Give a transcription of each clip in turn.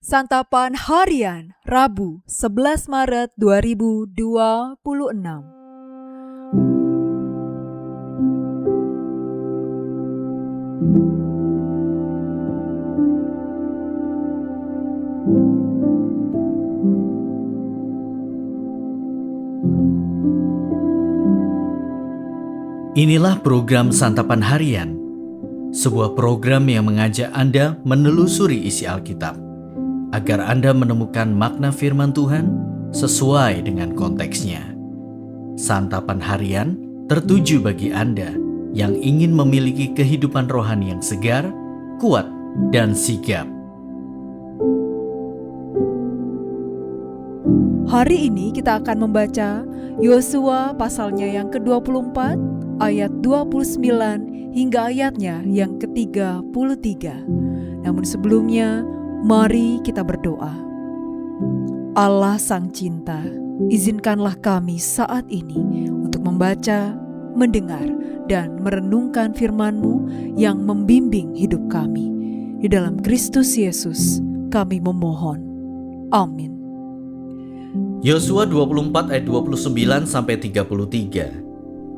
Santapan Harian Rabu 11 Maret 2026. Inilah program Santapan Harian, sebuah program yang mengajak Anda menelusuri isi Alkitab, agar Anda menemukan makna firman Tuhan sesuai dengan konteksnya. Santapan Harian tertuju bagi Anda yang ingin memiliki kehidupan rohani yang segar, kuat, dan sigap. Hari ini kita akan membaca Yosua pasalnya yang ke-24, ayat 29 hingga ayatnya yang ke-33. Namun sebelumnya, mari kita berdoa. Allah Sang Cinta, izinkanlah kami saat ini untuk membaca, mendengar, dan merenungkan firman-Mu yang membimbing hidup kami. Di dalam Kristus Yesus kami memohon. Amin. Yosua 24 ayat 29 sampai 33.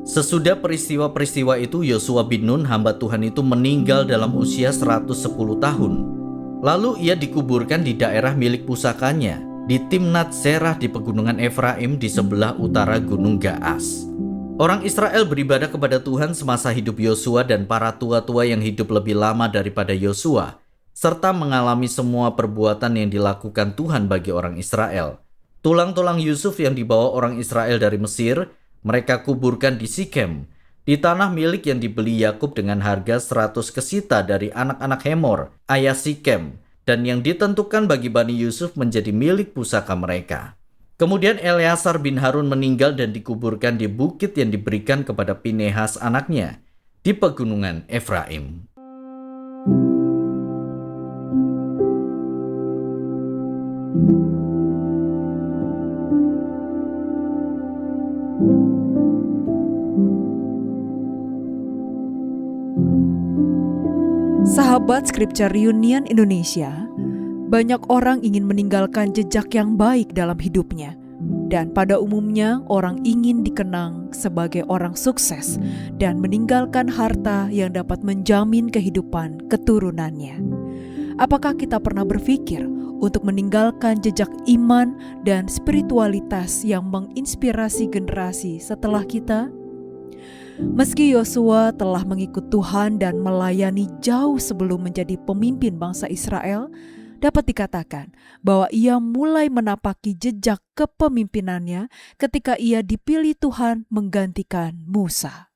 Sesudah peristiwa-peristiwa itu, Yosua bin Nun hamba Tuhan itu meninggal dalam usia 110 tahun. Lalu ia dikuburkan di daerah milik pusakanya, di Timnat Serah di pegunungan Efraim di sebelah utara Gunung Gaas. Orang Israel beribadah kepada Tuhan semasa hidup Yosua dan para tua-tua yang hidup lebih lama daripada Yosua, serta mengalami semua perbuatan yang dilakukan Tuhan bagi orang Israel. Tulang-tulang Yusuf yang dibawa orang Israel dari Mesir, mereka kuburkan di Sikem, di tanah milik yang dibeli Yakub dengan harga 100 kesita dari anak-anak Hemor, ayah Sikem, dan yang ditentukan bagi Bani Yusuf menjadi milik pusaka mereka. Kemudian Eleazar bin Harun meninggal dan dikuburkan di bukit yang diberikan kepada Pinehas anaknya, di pegunungan Efraim. Sahabat Scripture Reunion Indonesia, banyak orang ingin meninggalkan jejak yang baik dalam hidupnya. Dan pada umumnya orang ingin dikenang sebagai orang sukses dan meninggalkan harta yang dapat menjamin kehidupan keturunannya. Apakah kita pernah berpikir untuk meninggalkan jejak iman dan spiritualitas yang menginspirasi generasi setelah kita? Meski Yosua telah mengikut Tuhan dan melayani jauh sebelum menjadi pemimpin bangsa Israel, dapat dikatakan bahwa ia mulai menapaki jejak kepemimpinannya ketika ia dipilih Tuhan menggantikan Musa.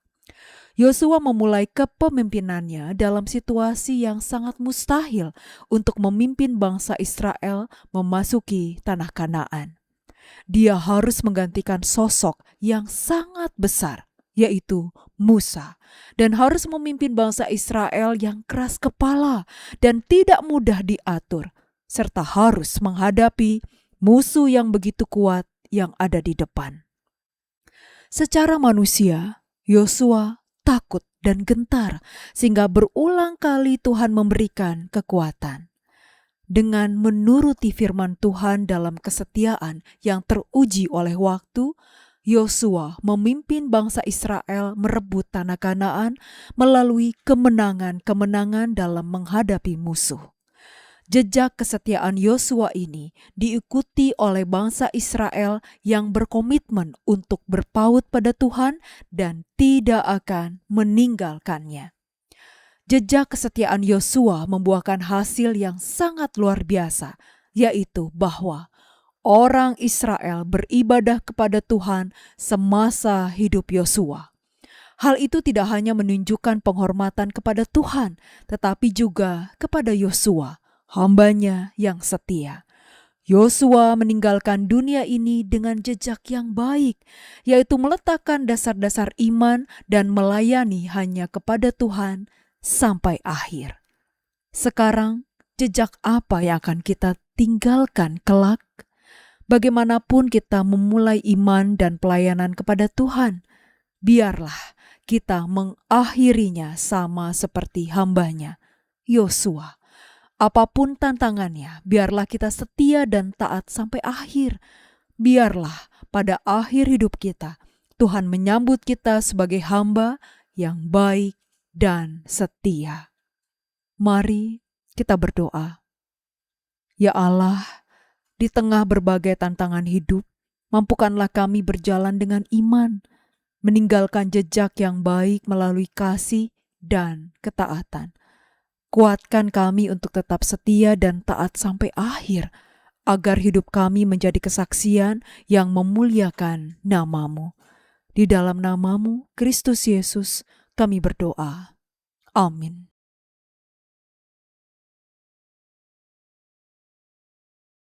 Yosua memulai kepemimpinannya dalam situasi yang sangat mustahil untuk memimpin bangsa Israel memasuki tanah Kanaan. Dia harus menggantikan sosok yang sangat besar, yaitu Musa, dan harus memimpin bangsa Israel yang keras kepala dan tidak mudah diatur, serta harus menghadapi musuh yang begitu kuat yang ada di depan. Secara manusia, Yosua takut dan gentar sehingga berulang kali Tuhan memberikan kekuatan. Dengan menuruti firman Tuhan dalam kesetiaan yang teruji oleh waktu, Yosua memimpin bangsa Israel merebut tanah Kanaan melalui kemenangan-kemenangan dalam menghadapi musuh. Jejak kesetiaan Yosua ini diikuti oleh bangsa Israel yang berkomitmen untuk berpaut pada Tuhan dan tidak akan meninggalkannya. Jejak kesetiaan Yosua membuahkan hasil yang sangat luar biasa, yaitu bahwa orang Israel beribadah kepada Tuhan semasa hidup Yosua. Hal itu tidak hanya menunjukkan penghormatan kepada Tuhan, tetapi juga kepada Yosua, hamba-Nya yang setia. Yosua meninggalkan dunia ini dengan jejak yang baik, yaitu meletakkan dasar-dasar iman dan melayani hanya kepada Tuhan sampai akhir. Sekarang, jejak apa yang akan kita tinggalkan kelak? Bagaimanapun kita memulai iman dan pelayanan kepada Tuhan, biarlah kita mengakhirinya sama seperti hamba-Nya, Yosua, Apapun tantangannya, biarlah kita setia dan taat sampai akhir. Biarlah pada akhir hidup kita, Tuhan menyambut kita sebagai hamba yang baik dan setia. Mari kita berdoa. Ya Allah, di tengah berbagai tantangan hidup, mampukanlah kami berjalan dengan iman, meninggalkan jejak yang baik melalui kasih dan ketaatan. Kuatkan kami untuk tetap setia dan taat sampai akhir, agar hidup kami menjadi kesaksian yang memuliakan nama-Mu. Di dalam nama-Mu, Kristus Yesus, kami berdoa. Amin.